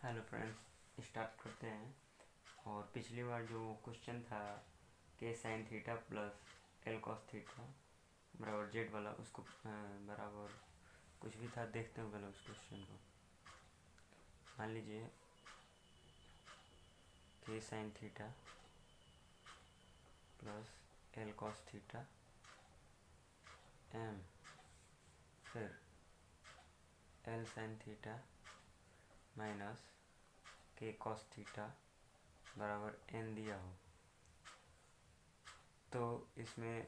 Hello friends, start करते हैं। और पिछली बार जो क्वेश्चन था के sine theta plus L cos theta बराबर जेड वाला, उसको बराबर कुछ भी था, देखते हैं पहले उस क्वेश्चन को। मान लीजिए K sine theta plus L cos theta M, फिर L sine theta minus K cos theta बराबर एन दिया हो। तो इसमें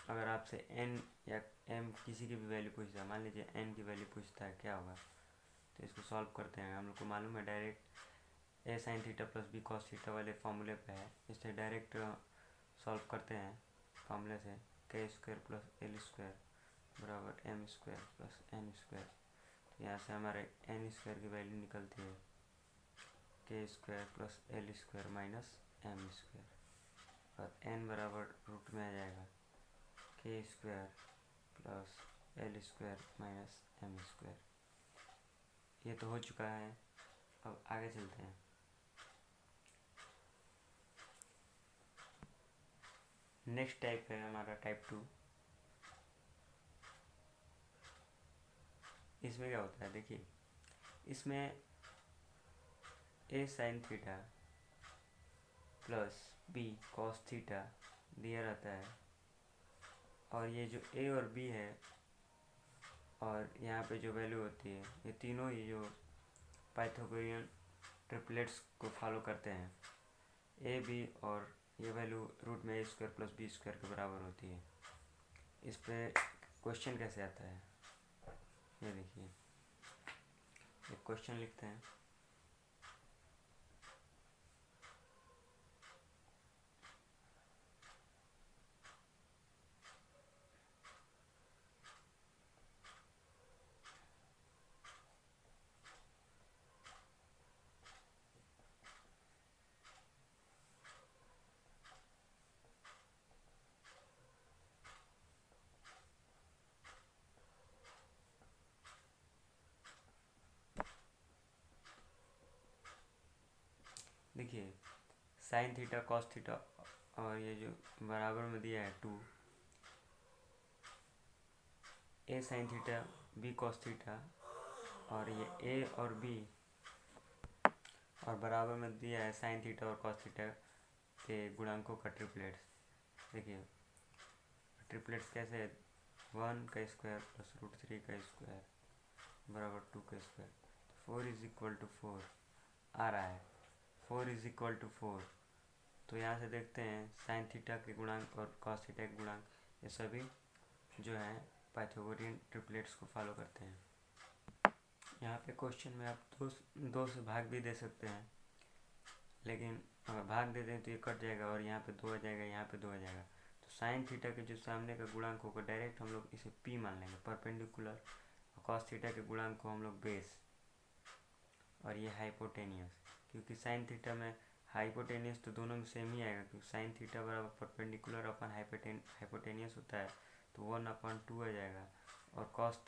अगर आपसे एन या एम किसी की भी वैल्यू पूछता है, मान लीजिए एन की वैल्यू पूछता है, क्या होगा? तो इसको सॉल्व करते हैं। हम लोग को मालूम है direct A sine theta plus B cos theta वाले फॉर्मूले पे है, इससे डायरेक्ट सॉल्व करते हैं फॉर्मूले से। K square plus L square बराबर M square plus N square. तो यहाँ से हमारे एन स्क्वायर की वैल्यू निकलती है K square plus L square minus M square, और एन बराबर रूट में आ जाएगा K square plus L square minus M square. ये तो हो चुका है। अब आगे चलते हैं। नेक्स्ट टाइप है हमारा टाइप 2। इसमें क्या होता है, देखिए, इसमें A sine theta plus B cos theta दिया रहता है, और ये जो ए और बी है और यहाँ पे जो वैल्यू होती है, ये तीनों ही जो पाइथागोरियन ट्रिपलेट्स को फॉलो करते हैं। ए बी और ये वैल्यू रूट में ए स्क्वायर प्लस बी स्क्वायर के बराबर होती है। इस पे क्वेश्चन कैसे आता है, ये देखिए, एक क्वेश्चन लिखते हैं। देखिए, साइन थीटा कॉस थीटा और ये जो बराबर में दिया है 2, A sine theta B cos theta, और ये ए और बी, और बराबर में दिया है साइन थीटा और कॉस थीटा के गुणांकों का ट्रिपलेट्स। देखिए ट्रिपलेट्स कैसे है, 1 का स्क्वायर प्लस रूट 3 का स्क्वायर बराबर 2 का स्क्वायर। 4 इज इक्वल टू 4 आ रहा है, 4 इज इक्वल टू 4। तो यहाँ से देखते हैं साइन थीटा के गुणांक और कॉस थीटा के गुणांक, ये सभी जो हैं पाइथागोरियन ट्रिपलेट्स को फॉलो करते हैं। यहाँ पे क्वेश्चन में आप दो से भाग भी दे सकते हैं, लेकिन अगर भाग दे दें तो ये कट जाएगा और यहाँ पे 2 आ जाएगा, यहाँ पे 2 आ जाएगा। तो साइन थीटा के जो सामने का गुणांक होगा डायरेक्ट हम लोग इसे पी मान लेंगे, परपेंडिकुलर, और कॉस थीटा के गुणांक को हम लोग बेस, और ये हाइपोटेनियस, क्योंकि साइन थीटा में हाइपोटेनियस तो दोनों में सेम ही आएगा, क्योंकि साइन थीटा बराबर परपेंडिकुलर अपन हाइपोटेनियस होता है, तो 1/2 आ जाएगा। और कॉस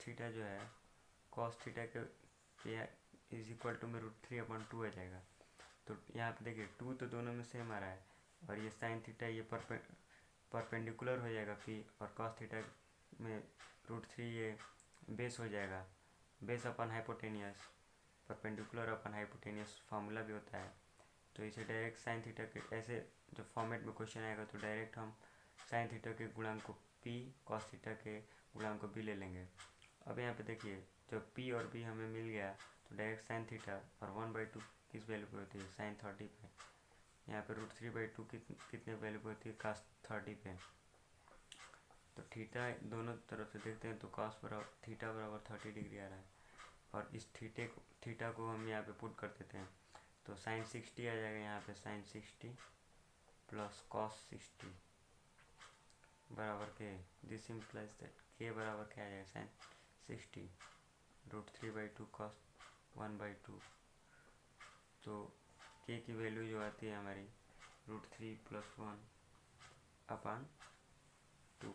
थीटा जो है, कॉस थीटा के इज इक्वल टू में √3/2 आ जाएगा। तो यहाँ पे देखिए 2 तो दोनों में सेम आ रहा है, और ये साइन थीटा ये परपेंडिकुलर हो जाएगा पी, और कॉस थीटा में √3 ये बेस हो जाएगा, बेस अपन hypotenuse, perpendicular upon hypotenuse formula भी होता है। तो इसे डायरेक्ट साइन थीटा के ऐसे जो फॉर्मेट में क्वेश्चन आएगा, तो डायरेक्ट हम साइन थीटा के गुणांक को पी, कॉस थीटा के गुणांक को बी ले लेंगे। अब यहाँ पे देखिए, जब पी और बी हमें मिल गया, तो डायरेक्ट साइन थीटा और 1/2 किस वैल्यू पे होती है, साइन 30 पे। यहाँ पे √3/2 कितने वैल्यू पे होती है, cos 30 पे। तो थीटा दोनों तरफ से देखते हैं तो cos बराबर थीटा बराबर 30 डिग्री आ रहा है, और इस थीटा को हम यहाँ पे पुट कर देते हैं, तो साइन 60 आ जाएगा। यहाँ पे साइन 60 प्लस cos 60 बराबर के, दिस इम्प्लाइज दैट के बराबर क्या आ जाएगा, साइन 60 √3/2 cos 1/2। तो के की वैल्यू जो आती है हमारी √3 + 1/2,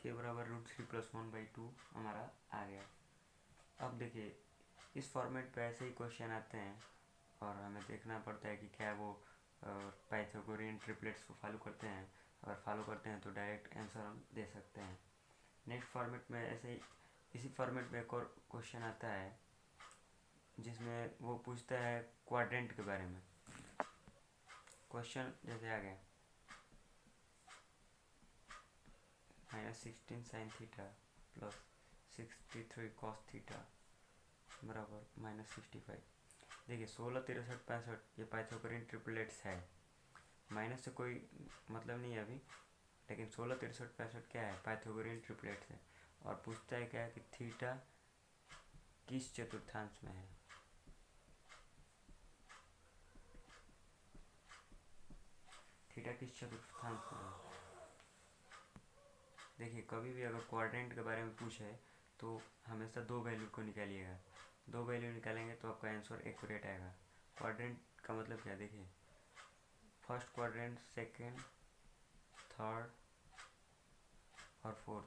के बराबर √3 + 1/2 हमारा आ गया। अब देखिए इस फॉर्मेट पे ऐसे ही क्वेश्चन आते हैं और हमें देखना पड़ता है कि क्या वो पाइथागोरियन ट्रिपलेट्स को फॉलो करते हैं। अगर फॉलो करते हैं तो डायरेक्ट आंसर हम दे सकते हैं। नेक्स्ट फॉर्मेट में ऐसे ही इसी फॉर्मेट में एक और क्वेश्चन आता है जिसमें वो पूछता है क्वाड्रेंट के बारे में। क्वेश्चन जैसे आ गया -16 sin theta plus 63 cos theta बराबर -65। देखिए 16, 63, 65 ये पाइथागोरियन ट्रिपलेट्स है। माइनस से कोई मतलब नहीं है अभी, लेकिन 16, 63, 65 क्या है, पाइथागोरियन ट्रिपलेट्स है। और पूछता है क्या है कि थीटा किस चतुर्थांश में है। थीटा किस चतुर्थांश में है। देखिए कभी भी अगर क्वाड्रेंट के बारे में पूछे तो हमेशा दो वैल्यू को निकालिएगा। दो वैल्यू निकालेंगे तो आपका आंसर एक्यूरेट आएगा। क्वाड्रेंट का मतलब क्या, देखिए फर्स्ट क्वाड्रेंट, सेकंड, थर्ड और फोर्थ।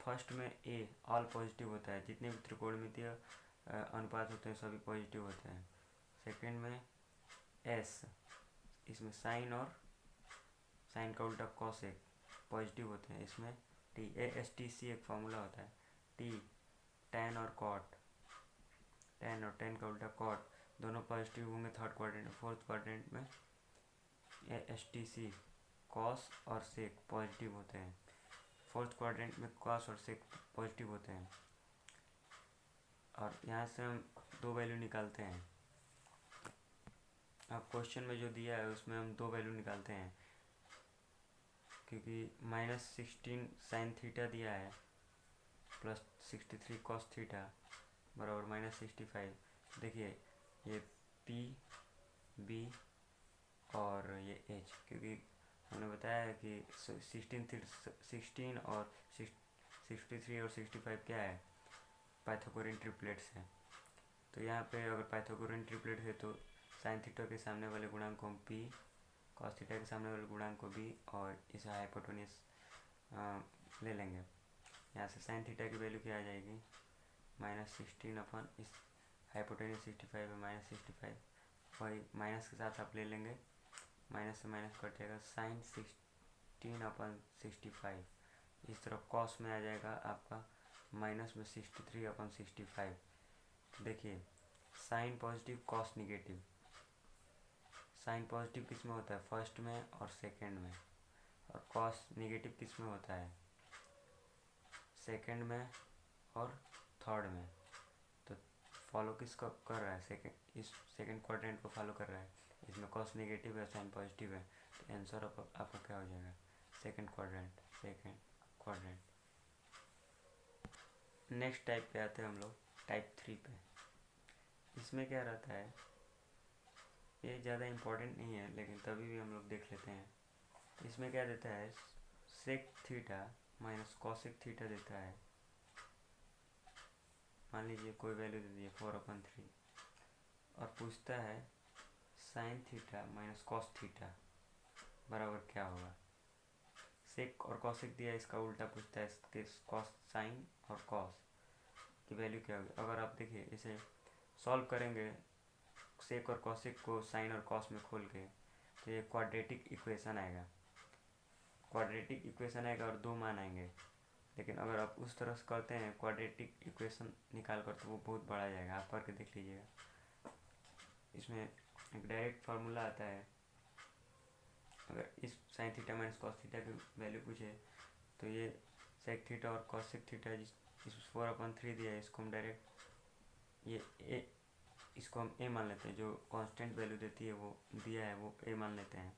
फर्स्ट में ए ऑल पॉजिटिव होता है, जितने भी त्रिकोणमितीय अनुपात होते हैं सभी पॉजिटिव होते हैं। सेकंड में एस, इसमें साइन और साइन का उल्टा कॉसेक पॉजिटिव होते हैं। इसमें टी, ASTC एक फॉर्मूला होता है, टी टैन और कॉट, टैन और टैन का उल्टा कॉट दोनों पॉजिटिव होंगे थर्ड क्वाड्रेंट। फोर्थ क्वाड्रेंट में ASTC कॉस और सेक पॉजिटिव होते हैं। फोर्थ क्वाड्रेंट में कॉस और सेक पॉजिटिव होते हैं। और यहाँ से हम दो वैल्यू निकालते हैं। अब क्वेश्चन में जो दिया है उसमें हम दो वैल्यू निकालते हैं, क्योंकि -16 sin थीटा दिया है प्लस 63 cos थीटा बराबर -65। देखिए ये P, B और ये H, क्योंकि हमने बताया है कि 16 और 63 और 65 क्या है, पाइथागोरियन ट्रिपलेट्स हैं। तो यहाँ पे अगर पाइथागोरियन ट्रिपलेट है तो साइन थीटा के सामने वाले गुणांक को हम P, कॉस थीटा के सामने वाले गुणांक को B और इस हाइपोटेन्यूस ले लेंगे। यहाँ से साइन थीटा की वैल्यू क्या आ जाएगी, -16 अपन इस हाइपोटेन्यूस 65 है -65, वही माइनस के साथ आप ले लेंगे, माइनस से माइनस कट जाएगा, साइन 16/65। इस तरफ कॉस में आ जाएगा आपका माइनस में 63/65। देखिए sine positive cos negative, sine positive किस में होता है, फर्स्ट में और सेकंड में, और कॉस निगेटिव किस में होता है, सेकंड में और थर्ड में। तो फॉलो किसको कर रहा है, सेकंड, इस सेकंड क्वाड्रेंट को फॉलो कर रहा है। इसमें कॉस नेगेटिव है, साइन पॉजिटिव है, तो आंसर आपका क्या हो जाएगा, second quadrant, second quadrant. Next type पे आते हैं हम लोग, टाइप 3 पे। इसमें क्या रहता है, ये ज़्यादा इम्पोर्टेंट नहीं है लेकिन तभी भी हम लोग देख लेते हैं। इसमें क्या देता है, sec theta minus cosec theta देता है। मान लीजिए कोई वैल्यू दे दी 4/3 और पूछता है sign theta minus cos theta बराबर क्या होगा। सेक और कॉसेक दिया, इसका उल्टा पूछता है, कॉस साइन और कॉस की वैल्यू क्या होगी। अगर आप देखिए इसे सॉल्व करेंगे सेक और कॉसेक को साइन और कॉस में खोल के, तो ये क्वाड्रेटिक इक्वेशन आएगा, क्वाड्रेटिक इक्वेशन आएगा और दो मान आएंगे। लेकिन अगर आप उस तरह से करते हैं क्वाड्रेटिक इक्वेशन निकाल कर, तो वो बहुत बड़ा जाएगा। आप करके देख लीजिएगा। इसमें एक डायरेक्ट फार्मूला आता है। अगर इस sign theta minus cos theta की वैल्यू पूछे तो ये सेक थीटा और कॉसेक थीटा इस 4/3 दिया है, इसको हम डायरेक्ट ये इसको हम ए मान लेते हैं। जो कांस्टेंट वैल्यू देती है वो दिया है, वो ए मान लेते हैं।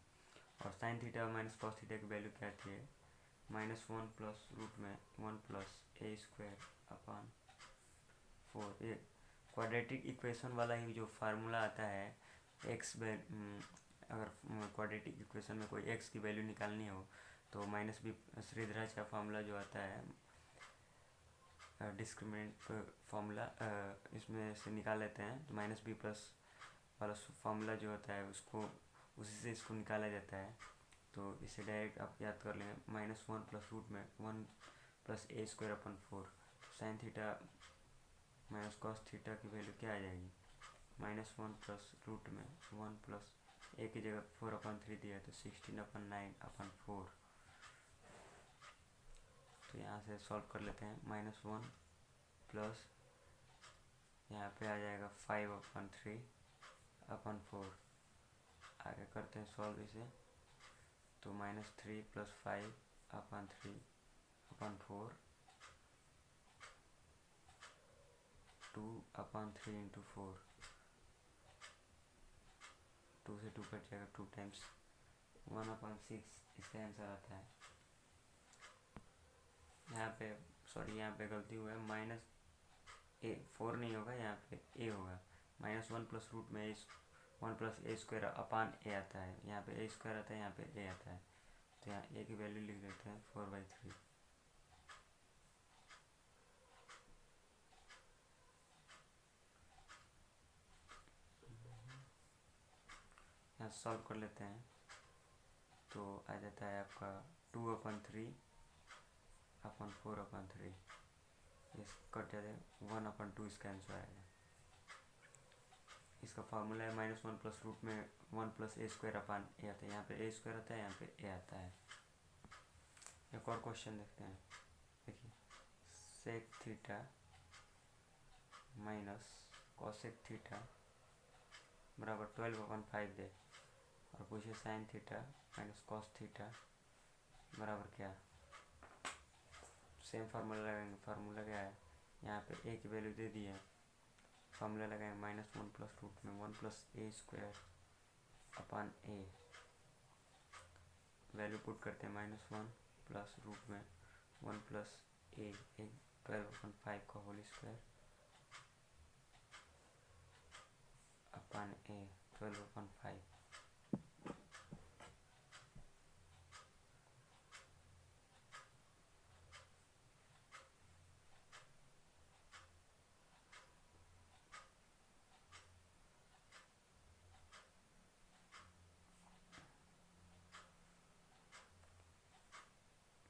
और sign theta minus cos theta की वैल्यू क्या आती है, -1 प्लस रूट में 1 प्लस a²/4। ये क्वाड्रेटिक इक्वेशन वाला ही जो फार्मूला आता है, एक्स अगर क्वाड्रेटिक इक्वेशन में कोई एक्स की वैल्यू निकालनी हो तो -b श्रीधराज का फार्मूला जो आता है, डिस्क्रिमिनेंट फार्मूला, इसमें से निकाल लेते हैं। तो -b प्लस वाला फार्मूला जो होता है उसको, उसी से इसको निकाला जाता है। तो इसे डायरेक्ट आप याद कर लेंगे, -1 प्लस रूट में 1 plus a²/4। Sign theta minus cos theta की वैल्यू क्या आ जाएगी, -1 प्लस रूट में 1 प्लस ए की जगह 4/3 दिया है तो 16/9/4। तो यहाँ से सॉल्व कर लेते हैं। -1 प्लस यहाँ पे आ जाएगा 5/3/4। आगे करते हैं सॉल्व इसे, तो -3 प्लस 5/3/4 2/3 इंटू 4, 2 से 2 कट जाएगा, 2 टाइम्स 1/6 इसका आंसर आता है। यहाँ पे सॉरी यहाँ पे गलती हुआ है, -4 नहीं होगा, यहाँ पे ए होगा। -1 प्लस रूट में 1 प्लस ए स्क्वायर अपान ए आता है, यहाँ पे ए स्क्वायर आता है, यहाँ पे ए आता है, तो यहाँ ए की वैल्यू लिख देते हैं 4/3। यहाँ सॉल्व कर लेते हैं तो आ जाता है आपका 2/3/4/3, इस कट जाता है 1/2 इसका आंसर आएगा। इसका फार्मूला है -1 प्लस रूट में 1 प्लस ए स्क्वायर अपान ए आता है, यहाँ पे ए स्क्वायर आता है, यहाँ पे ए आता है। एक और क्वेश्चन देखते हैं। देखिए, sec theta minus cosec theta बराबर 12/5 दे और पूछे sine theta minus cos theta बराबर क्या। सेम फार्मूला लगाएंगे। फार्मूला क्या है, यहाँ पे ए की वैल्यू दे दी है, फार्मूला लगाएंगे -1 प्लस रूट में 1 प्लस ए स्क्वायर अपान ए, वैल्यू पुट करते हैं -1 प्लस रूट में 1 प्लस ए 12/5 का होल स्क्वायर अपान ए 12/5।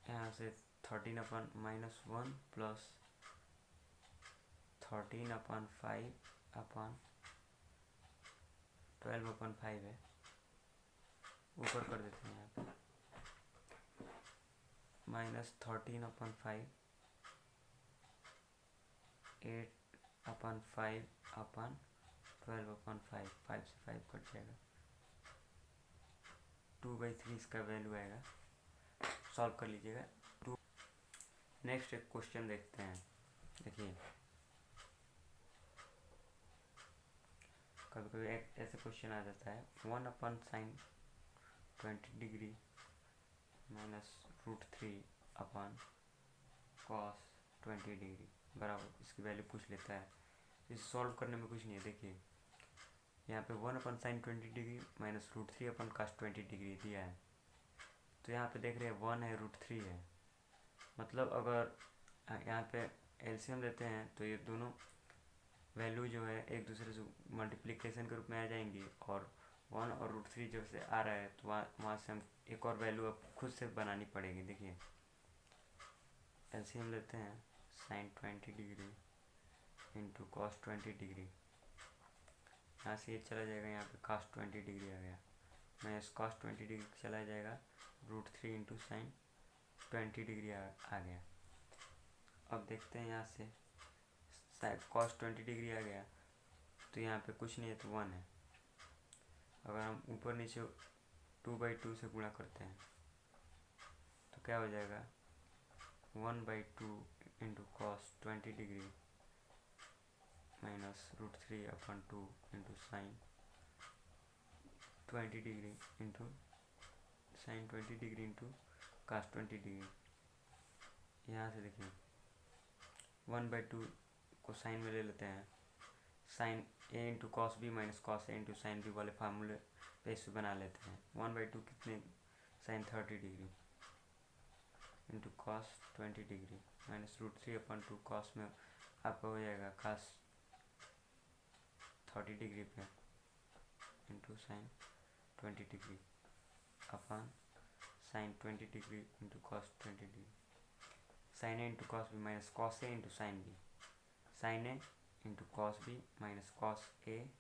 यहाँ से 13/-1 प्लस 13/5/12/5 है, ऊपर कर देते हैं। यहाँ पे -13/5 8/5/12/5, 5 से 5 कट जाएगा, 2/3 इसका वैल्यू आएगा। सॉल्व कर लीजिएगा। नेक्स्ट एक क्वेश्चन देखते हैं। देखिए, कभी कभी एक ऐसे क्वेश्चन आ जाता है, 1/sin 20 degree minus √3/cos 20 degree बराबर, इसकी वैल्यू पूछ लेता है। इसे सॉल्व करने में कुछ नहीं है। देखिए, यहाँ पे 1/sin 20 degree minus √3/cos 20 degree दिया है, तो यहाँ पे देख रहे हैं 1 है, √3 है, मतलब अगर यहाँ पे एलसीएम लेते हैं तो ये दोनों वैल्यू जो है एक दूसरे से मल्टीप्लिकेशन के रूप में आ जाएंगी, और 1 और √3 जब से आ रहा है तो वहाँ से हम एक और वैल्यू अब खुद से बनानी पड़ेगी। देखिए, एलसीएम लेते हैं, sin 20 degree into cos 20 degree, यहाँ से ये चला जाएगा, यहाँ पे cos 20 डिग्री आ गया, माइनस cos 20 डिग्री चला जाएगा, √3 इंटू sin 20 डिग्री आ गया। अब देखते हैं, यहाँ से cos 20 डिग्री आ गया, तो यहाँ पे कुछ नहीं है तो 1 है। अगर हम ऊपर नीचे 2/2 से गुणा करते हैं तो क्या हो जाएगा, 1/2 into cos 20 degree minus √3/2 into sin 20 degree into sin 20 degree into cos 20 degree. यहाँ से देखिए 1/2 को साइन में ले लेते हैं, sine A into cos B minus cos A into sine B वाले फार्मूले पे इसे बना लेते हैं। 1/2 कितने, sin 30 degree into cos 20 degree minus √3/2 cos में आपका हो जाएगा cos 30 डिग्री पे into sin 20 degree upon sin 20 degree into cos 20 degree. Sine A into cos B minus cos A into sine B, sine A into cos B minus cos A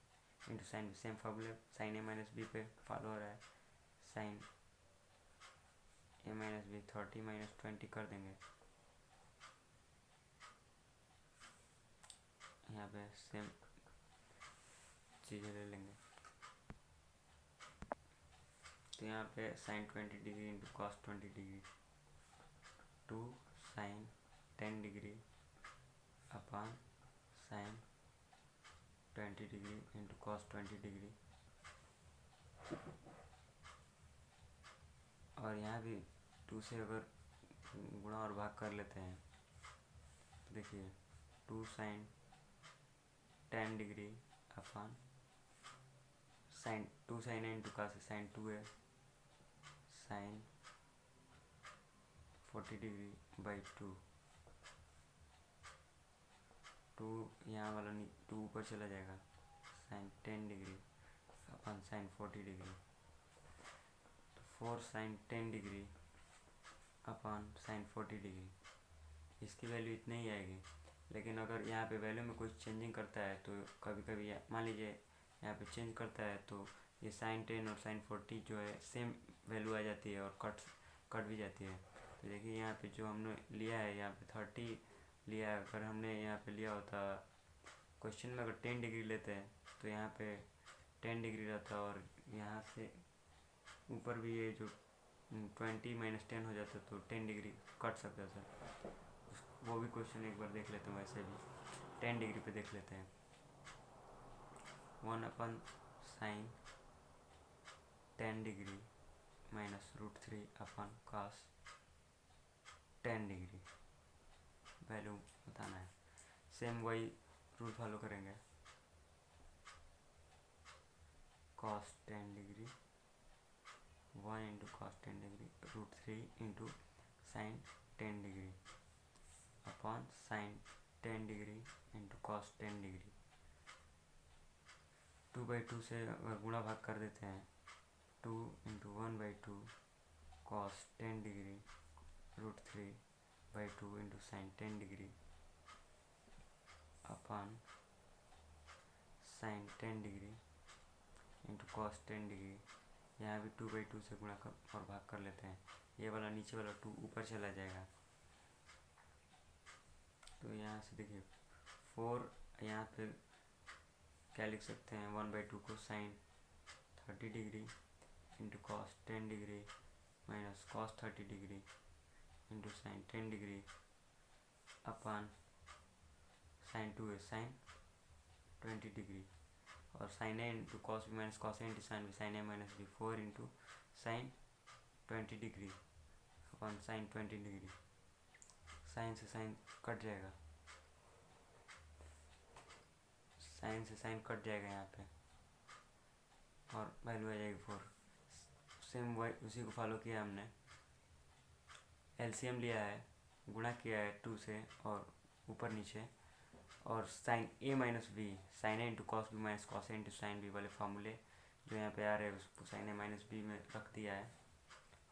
into sine B. Same फॉर्मूले sine A minus B पे follow हो रहा है, sine A minus B 30 minus 20 कर देंगे, यहाँ पे same चीज़ें ले लेंगे। तो यहाँ पे sine 20 degree into cos 20 degree, 2 sine 10 degree upon sine 20 degree into cos 20 degree. और यहाँ भी 2 से अगर गुणा और भाग कर लेते हैं तो देखिए 2 sine 10 degree upon sine 2 sine A into cos sine 2 A sine 40 degree by 2 यहाँ वाला 2 ऊपर चला जाएगा, sine 10 degree upon sine 40 degree, तो 4 sine 10 degree upon sine 40 degree. इसकी वैल्यू इतनी ही आएगी। लेकिन अगर यहाँ पे वैल्यू में कुछ चेंजिंग करता है तो कभी कभी मान लीजिए यहाँ पे चेंज करता है तो ये साइन 10 और साइन 40 जो है सेम वैल्यू आ जाती है और कट भी जाती है। तो देखिए यहाँ पे जो हमने लिया है यहाँ पे 30 लिया है, अगर हमने यहाँ पे लिया होता क्वेश्चन में अगर 10 डिग्री लेते हैं तो यहाँ पे 10 डिग्री रहता और यहाँ से ऊपर भी ये जो 20 माइनस 10 हो जाता तो 10 डिग्री कट सकता था। वो भी क्वेश्चन एक बार देख लेते हैं, वैसे भी 10 डिग्री पे देख लेते हैं। 1 अपन साइन 10 डिग्री माइनस √3 अपन कॉस 10 डिग्री वैल्यू बताना है। सेम वही रूल फॉलो करेंगे, cos 10 degree 1 into cos 10 degree √3 into sine 10 degree upon sign 10 degree into cos 10 degree. 2/2 से अगर गुणा भाग कर देते हैं 2 into 1/2 cos 10 degree √3/2 into sine 10 degree upon sign 10 degree into cos 10 degree. यहाँ भी 2/2 से गुणा कर और भाग कर लेते हैं, ये वाला नीचे वाला 2 ऊपर चला जाएगा। तो यहाँ से देखिए 4 यहाँ पे क्या लिख सकते हैं 1/2 को sine 30 degree into cos 10 degree minus cos 30 degree into sine 10 degree upon sine 2 है साइन 20 डिग्री और sine A into cos B minus cos A into sine B sine A minus B 4 into sine 20 degree upon sine 20 degree. Sine से sine cut जाएगा, sine से sine cut जाएगा यहाँ पे और value आ जाएगी 4। सेम वही उसी को फॉलो किया हमने, एलसीएम लिया है, गुणा किया है 2 से और ऊपर नीचे, और sine A minus B sine A into cos B minus cos A into sine B वाले फार्मूले जो यहाँ पे आ रहे हैं उसको साइन ए माइनस बी में रख दिया है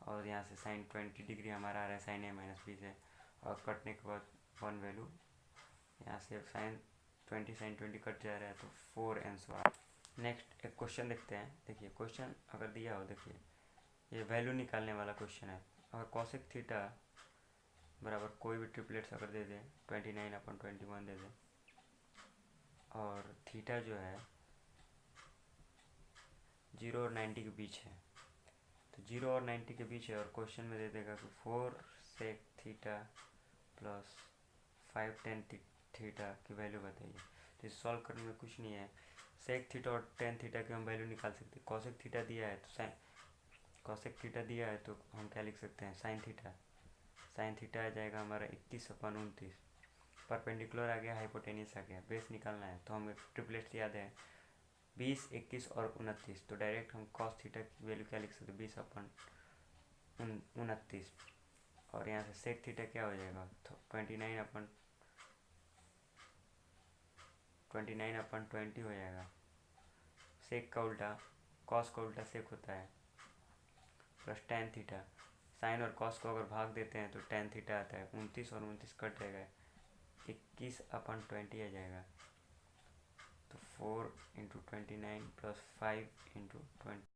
और यहाँ से साइन 20 डिग्री हमारा आ रहा है साइन ए माइनस बी से और कटने के बाद 1 वैल्यू यहाँ से साइन 20 कट जा रहा है तो 4 आंसर। नेक्स्ट एक क्वेश्चन देखते हैं। देखिए क्वेश्चन अगर दिया हो, देखिए ये वैल्यू निकालने वाला क्वेश्चन है। अगर कॉसेक थीटा बराबर कोई भी ट्रिपलेट्स अगर दे दें 29/21 दे दें और थीटा जो है 0 और 90 के बीच है, तो 0 और 90 के बीच है और क्वेश्चन में दे देगा कि 4 sec theta plus 5 tan theta की वैल्यू बताइए। तो इसे सॉल्व करने में कुछ नहीं है, सेक थीटा और टेन थीटा की हम वैल्यू निकाल सकते हैं। कॉसेक थीटा दिया है तो साइन कॉसेक थीटा दिया है तो हम क्या लिख सकते हैं साइन थीटा आ जाएगा हमारा 21/29। परपेंडिकुलर आ गया, हाइपोटेनियस आ गया, बेस निकालना है तो हमें ट्रिपलेट्स याद है 20, 21 और 29। तो डायरेक्ट हम कॉस थीटा की वैल्यू क्या लिख सकते हैं 20/29 और यहाँ से सेक थीटा क्या हो जाएगा 29/20 हो जाएगा। सेक का उल्टा कॉस का उल्टा सेक होता है प्लस टेन थीटा, साइन और कॉस को अगर भाग देते हैं तो टेन थीटा आता है, 29 और 29 कट जाएगा, 21/20 आ जाएगा। तो 4 × 29 + 5 × 20